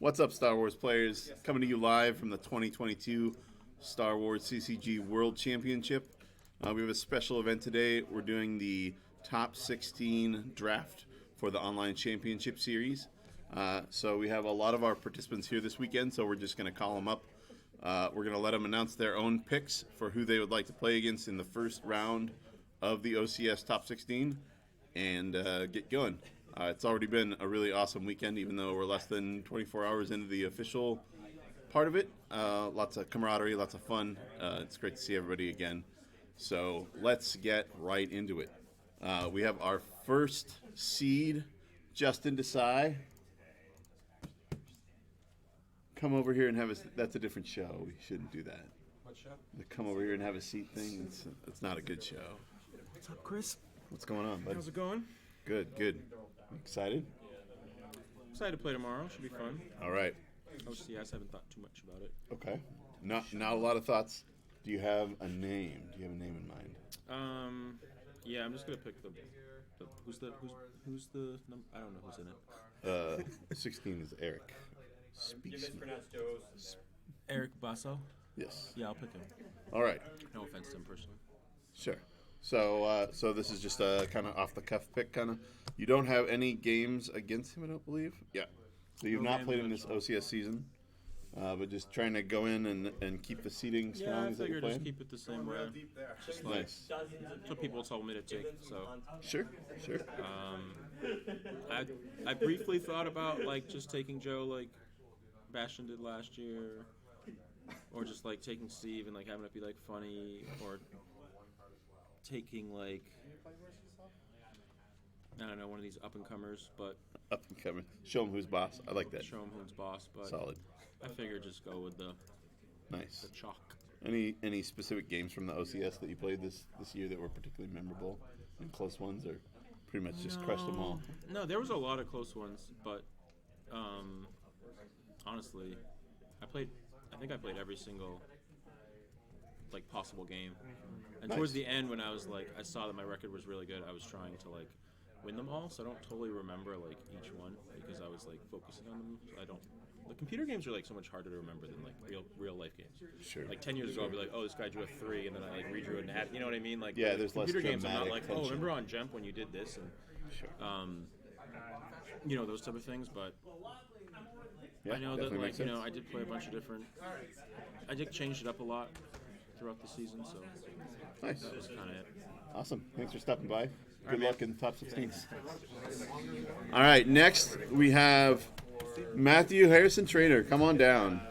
What's up, Star Wars players? Coming to you live from the 2022 Star Wars CCG World Championship. We have a special event today. We're doing the top 16 draft for the online championship series. So we have a lot of our participants here this weekend, so we're just going to call them up. We're going to let them announce their own picks for who they would like to play against in the first round of the OCS top 16 and get going. It's already been a really awesome weekend, even though we're less than 24 hours into the official part of it. Lots of camaraderie, lots of fun. It's great to see everybody again. So let's get right into it. We have our first seed, Justin Desai. Come over here and have a. That's a different show. We shouldn't do that. What show? The come over here and have a seat thing. It's not a good show. What's up, Chris? What's going on, bud? How's it going? Good. Excited? Excited to play tomorrow. Should be fun. All right. OCS, haven't thought too much about it. Okay. Not a lot of thoughts. Do you have a name? Do you have a name in mind? Yeah, I'm just gonna pick the who's the I don't know who's in it. 16 is Eric. Speaks. Eric Basso. Yes. Yeah, I'll pick him. All right. No offense to him personally. Sure. So this is just a kind of off the cuff pick, kind of. You don't have any games against him, I don't believe. Yeah. So you've not played him this OCS season, but just trying to go in and keep the seating strong. Yeah, I that you're figured playing. just keep it the same way. Just like, Nice. that's what people told me to take. So Sure. I briefly thought about like just taking Joe like Bastion did last year, or just like taking Steve and like having it be like funny, or taking like I don't know, one of these up and comers, but Up and coming. Show him who's boss. I like that. show him who's boss. But Solid. I figured just go with the Nice. chalk. Any specific games from the OCS that you played this year that were particularly memorable and close ones, or pretty much just crushed them all? No, there was a lot of close ones, but honestly, I think I played every single like possible game. And Nice. towards the end, when I was like, I saw that my record was really good, I was trying to like win them all, so I don't totally remember like each one because I was like focusing on them. So I don't. The computer games are like so much harder to remember than like real life games. Sure. Like 10 years ago, I'd be like, oh, this guy drew a 3, and then I like redrew an ad. You know what I mean? Like Yeah, the there's less computer games. I'm not dramatic like, oh, tension. remember on Jump when you did this, and Sure. you know, those type of things. But Yeah, I know that definitely like makes you know, sense. I did play a bunch of different. I did change it up a lot throughout the season, so Nice. that was kind of it. Awesome. Thanks for stopping by. Good man. luck in the top 16. All right, next we have Matthew Harrison Trainer. Come on down.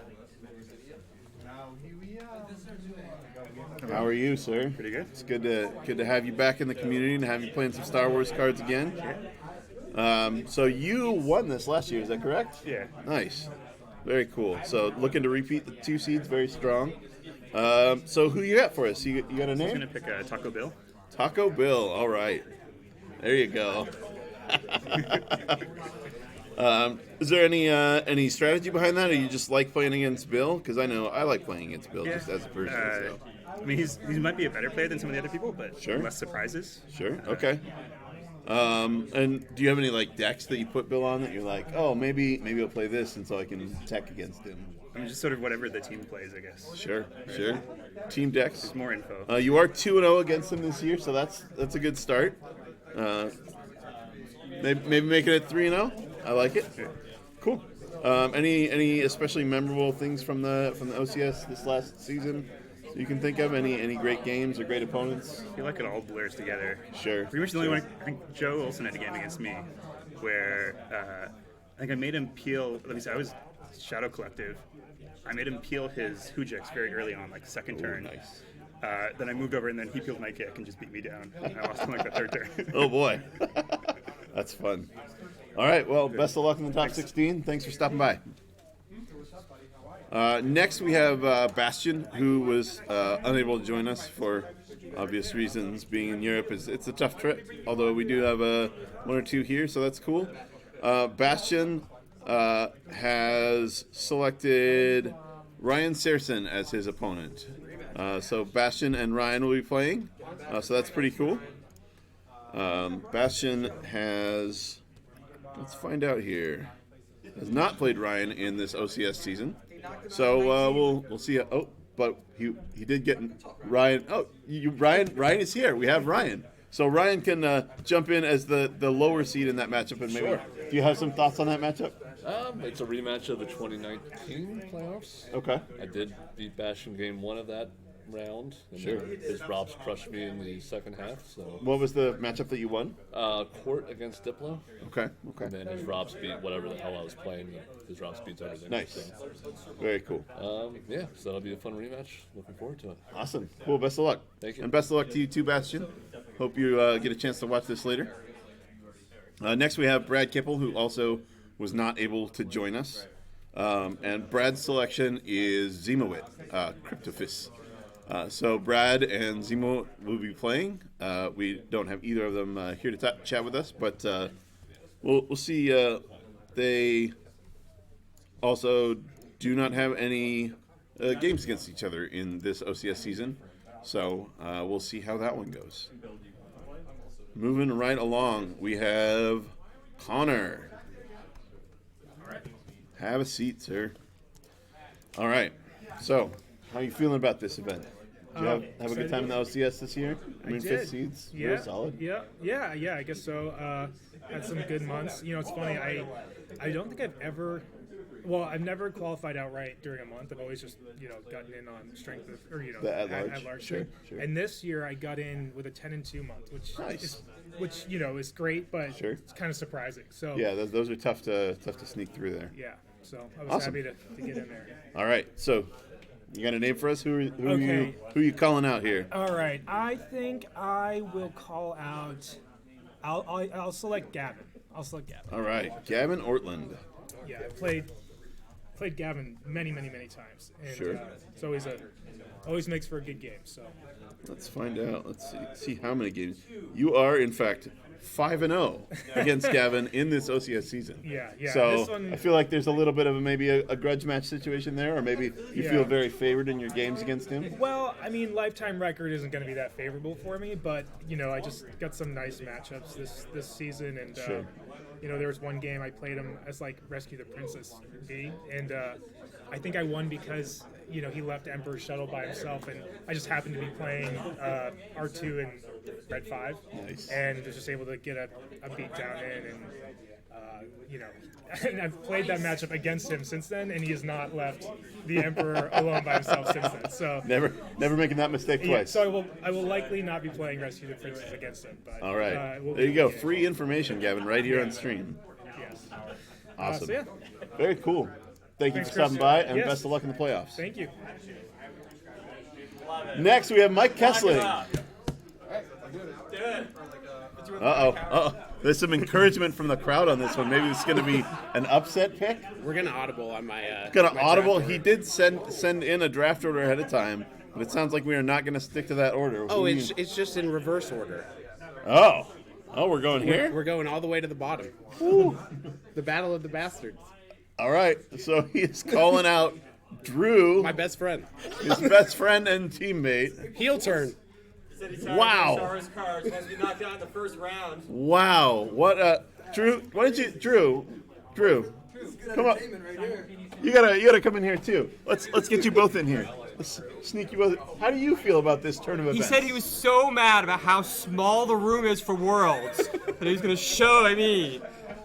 How are you, sir? Pretty good. It's good to have you back in the community and have you playing some Star Wars cards again. So you won this last year, is that correct? Yeah. Nice. Very cool. So looking to repeat the 2 seeds, very strong. So who you got for us? You got a I'm name? gonna pick Taco Bill. Taco Bill. All right. There you go. Is there any strategy behind that, or you just like playing against Bill? Because I know I like playing against Bill just as a person. So. I mean, he might be a better player than some of the other people, but Sure. less surprises. Sure. Okay. And do you have any like decks that you put Bill on that you're like, oh, maybe I'll play this, and so I can tech against him? I mean, just sort of whatever the team plays, I guess. Sure. Team decks. Just more info. You are 2-0 against him this year, so that's a good start. Maybe make it at 3-0. I like it. Cool. Any especially memorable things from the OCS this last season you can think of? Any great games or great opponents? I feel like it all blurs together. Sure. Pretty much the only one. I think Joe Olsen had a game against me, where I think I made him peel. Let me see. I was Shadow Collective. I made him peel his Hujix very early on, like second turn. Nice. Then I moved over, and then he peeled my kick and just beat me down. And I lost him like the third turn. Oh boy, that's fun. All right, well, best of luck in the top 16. Thanks for stopping by. Next, we have Bastion, who was unable to join us for obvious reasons. Being in Europe, it's a tough trip, although we do have one or two here, so that's cool. Bastion has selected Ryan Saracen as his opponent. So Bastion and Ryan will be playing, so that's pretty cool. Bastion has, let's find out here. has not played Ryan in this OCS season. So we'll see. But he did get Ryan. Oh, Ryan is here. We have Ryan. So Ryan can jump in as the lower seed in that matchup, and maybe do you have some thoughts on that matchup? It's a rematch of the 2019 playoffs. Okay. I did beat Bash in game 1 of that round. And Sure. then his Robs crushed me in the second half. So What was the matchup that you won? Court against Diplo. Okay. And then his Robs beat whatever the hell I was playing. His Robs beats everything. Nice. So, Very cool. yeah, so that'll be a fun rematch. Looking forward to it. Awesome. Cool. Best of luck. Thank you. And best of luck to you too, Bastion. Hope you get a chance to watch this later. Next, we have Brad Kipple, who also was not able to join us. And Brad's selection is Zemowit, Cryptophis. So Brad and Zemo will be playing. We don't have either of them here to chat with us, but we'll see. They also do not have any games against each other in this OCS season, so we'll see how that one goes. Moving right along, we have Connor. Have a seat, sir. All right. So, how are you feeling about this event? Did you have a good time in the OCS this year? I mean, did. 5th seeds, Yeah, real solid. yeah. I guess so. Had some good months. You know, it's funny. I don't think I've ever. Well, I've never qualified outright during a month. I've always just gotten in on strength of, or The at-large. at-large Sure, strength. sure. And this year I got in with a 10-2 month, Nice. which is great, but Sure. it's kind of surprising. So Yeah, those are tough to sneak through there. yeah. So I was Awesome. happy to get in there. All right, so you got a name for us? Who are Okay. you calling out here? All right, I think I will call out. I'll select Gavin. I'll select Gavin. All right, Gavin Ortland. Yeah, I played Gavin many times, and Sure. it's always makes for a good game. So Let's find out. Let's see how many games you are. In fact, 5-0 against Gavin in this OCS season. yeah. So This one, I feel like there's a little bit of maybe a grudge match situation there, or maybe you feel Yeah. very favored in your games against him. well, I mean, lifetime record isn't going to be that favorable for me, but I just got some nice matchups this season, and Sure. there was one game I played him as like Rescue the Princess B, and I think I won because he left Emperor's Shuttle by himself, and I just happened to be playing R2 and Red 5, Nice. and was just able to get a beat down in, and and I've played that matchup against him since then, and he has not left the Emperor alone by himself since then. So Never making that mistake yeah, twice. so I will likely not be playing Rescue the Princess against him. But All right, we'll there you be go. okay. Free information, Gavin, right here on stream. Yes. Awesome. So yeah, Very cool. Thank you Thanks, for stopping Chris. by, and Yes. best of luck in the playoffs. thank you. Next, we have Mike Kessling. Uh-oh. There's some encouragement from the crowd on this one. Maybe this is going to be an upset pick. We're gonna audible on my. Gonna my audible. draft He order. did send in a draft order ahead of time, but it sounds like we are not going to stick to that order. Oh, Who it's just in reverse order. oh, we're going here. We're going all the way to the bottom. The Battle of the Bastards. All right. So he's calling out Drew, My best friend. his best friend and teammate. Heel turn. Wow. Star Wars cards once we knocked out in the first round. Wow. What? Drew, why don't you, Drew, come on. You gotta come in here too. Let's get you both in here. Let's sneak you both. How do you feel about this turn of events? He said he was so mad about how small the room is for Worlds that he was going to show me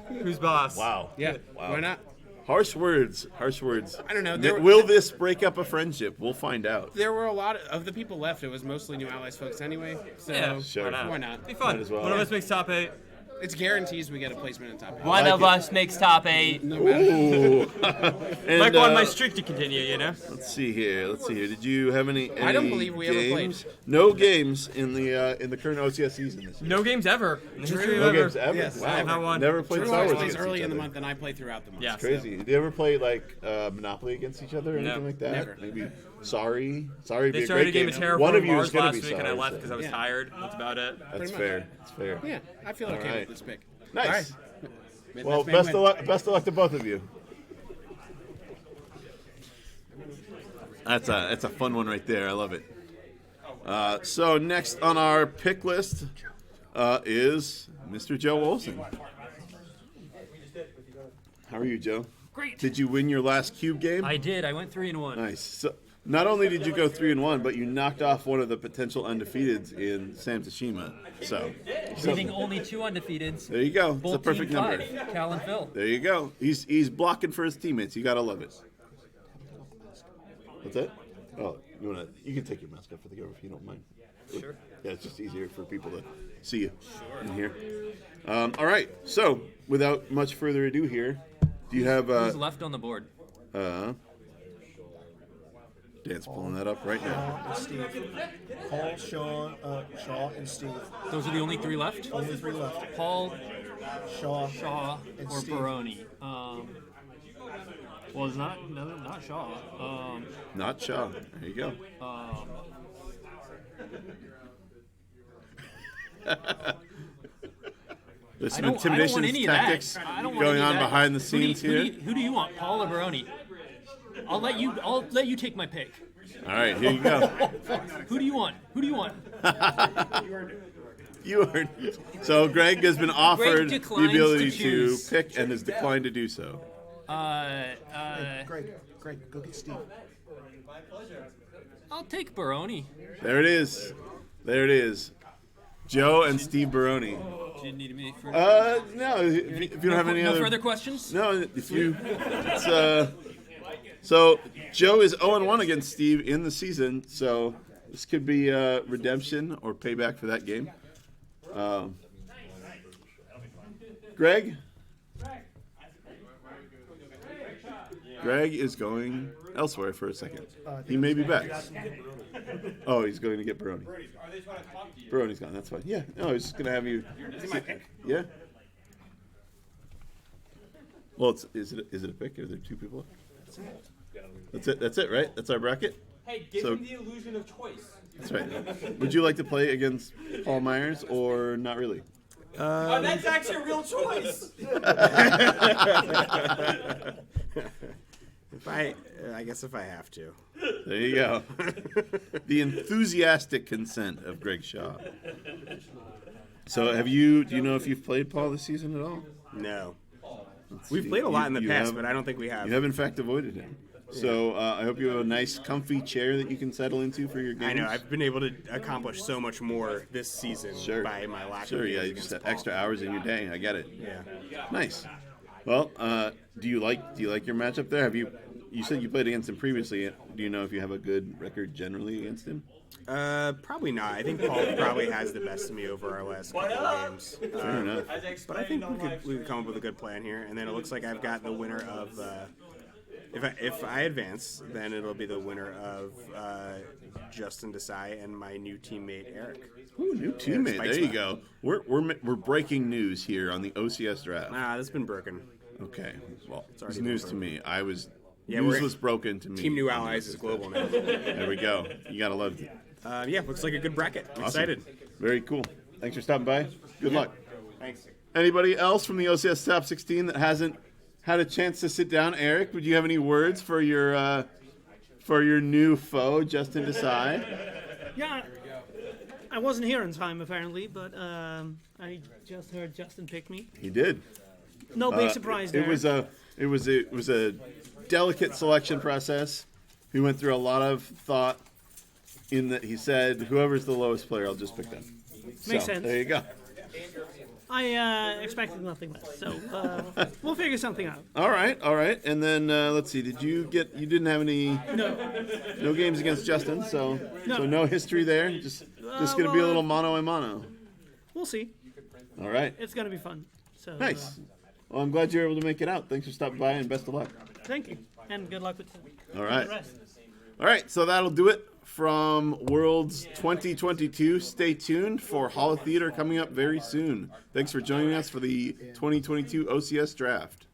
who's boss. Wow. Yeah. Wow. Why not? Harsh words. I don't know. Will this break up a friendship? We'll find out. There were a lot of the people left. It was mostly New Allies folks anyway. So Yeah, Sure. why not? Be fun. Might as well. One of us makes top 8. It's guarantees we get a placement in top 8. One like of it. us makes top 8. No matter. Ooh. And, Like want my streak to continue, Let's see here. Did you have any? I don't believe we ever games? played. No games in the current OCS season this year. No games ever. In the history of No ever. games ever. Yes, Wow. ever. Not one. Never played Drew Star always Wars plays against early each in the other. month, and I play throughout the month. Yeah. Crazy. Do you ever play like Monopoly against each other or anything No. like that? Never. Maybe Sorry. Sorry. They Be a started great a game of game. Terraform One of you Mars is going to last be week, sorry. and I left because I was Yeah. tired. That's about it. That's Pretty much. fair. That's fair. Yeah, I feel okay right. with this pick. Nice. All right. Well, Let's make best of win. luck. Best of luck to both of you. That's a fun one right there. I love it. So next on our pick list is Mr. Joe Olson. How are you, Joe? Great. Did you win your last cube game? I did. I went 3-1. Nice. So, not only did you go 3-1, but you knocked off one of the potential undefeateds in Sam Tashima. So Leaving only 2 undefeateds. there you go. It's a Both perfect team number. 5, Cal and Phil. There you go. He's blocking for his teammates. You gotta love it. What's that? Oh, you can take your mask off for the camera if you don't mind. Sure. Yeah, it's just easier for people to see you in here. All right. So without much further ado, here, do you have Who's left on the board? Dan's pulling that up right now. And Steve. Paul, Shaw, and Steve. Those are the only 3 left? Only 3 left. Paul, Shaw, Shaw, and or Steve. Baroni. Well, it's not Shaw. Not Shaw. There you go. There's some I don't want intimidation any of that. tactics I don't want going any of on that. behind the scenes here. Who do you want, Paul or Baroni? I'll let you take my pick. All right, here you go. Who do you want? Who do you want? You heard. So Greg has been offered the declines ability to to choose. pick and has declined to do so. Greg, go get Steve. I'll take Baroni. There it is. There it is. Joe and Steve Baroni. Didn't need me for. No, if you don't have any no other. further questions? No, if you. It's, so Joe is 0-1 against Steve in the season, so this could be redemption or payback for that game. Greg is going elsewhere for a second. He may be back. Oh, he's going to get Baroni. Baroni's gone. That's fine. Yeah. No, I was just going to have you. Yeah. Well, is it a pick? Are there 2 people? That's it. That's it, right? That's our bracket. Hey, give So- him the illusion of choice. That's right. Would you like to play against Paul Myers or not really? That's actually a real choice. I guess if I have to. There you go. The enthusiastic consent of Greg Shaw. So do you know if you've played Paul this season at all? No. Let's We've see. played a lot in the You past, have- but I don't think we have. You have in fact avoided him. So I hope you have a nice, comfy chair that you can settle into for your games. I know. I've been able to accomplish so much more this season Sure. by my lack Sure, of yeah, games you just against have Paul. extra hours in your day. I get it. Yeah. Nice. Well, do you like your matchup there? You said you played against him previously. Do you know if you have a good record generally against him? Probably not. I think Paul probably has the best of me over our last couple of games. Fair enough. But I think we could come up with a good plan here, and then it looks like I've got the winner of. If I advance, then it'll be the winner of Justin Desai and my new teammate Eric. Ooh, new teammate. Spike's There you left. go. We're breaking news here on the OCS draft. That's been broken. Okay. Well, it's already news been to me. Yeah, news we're- was broken to me. Team New Allies is global now. There we go. You gotta love it. Yeah, looks like a good bracket. I'm Awesome. excited. Very cool. Thanks for stopping by. Good luck. Thanks. Anybody else from the OCS Top 16 that hasn't had a chance to sit down? Eric, would you have any words for your new foe, Justin Desai? Yeah, I wasn't here in time apparently, but I just heard Justin pick me. He did. No big surprise there. It was a delicate selection process. He went through a lot of thought. In that he said, whoever's the lowest player, I'll just pick them. Makes So, sense. There you go. I expected nothing less, so we'll figure something out. All right. And then let's see. You didn't have any no games against Justin, so no history there. Just gonna be a little mano a mano. We'll see. All right. It's gonna be fun. So Nice. Well, I'm glad you're able to make it out. Thanks for stopping by and best of luck. thank you, and good luck with All right. the rest. All right. So that'll do it from Worlds 2022. Stay tuned for Hall of Theater coming up very soon. Thanks for joining us for the 2022 OCS Draft.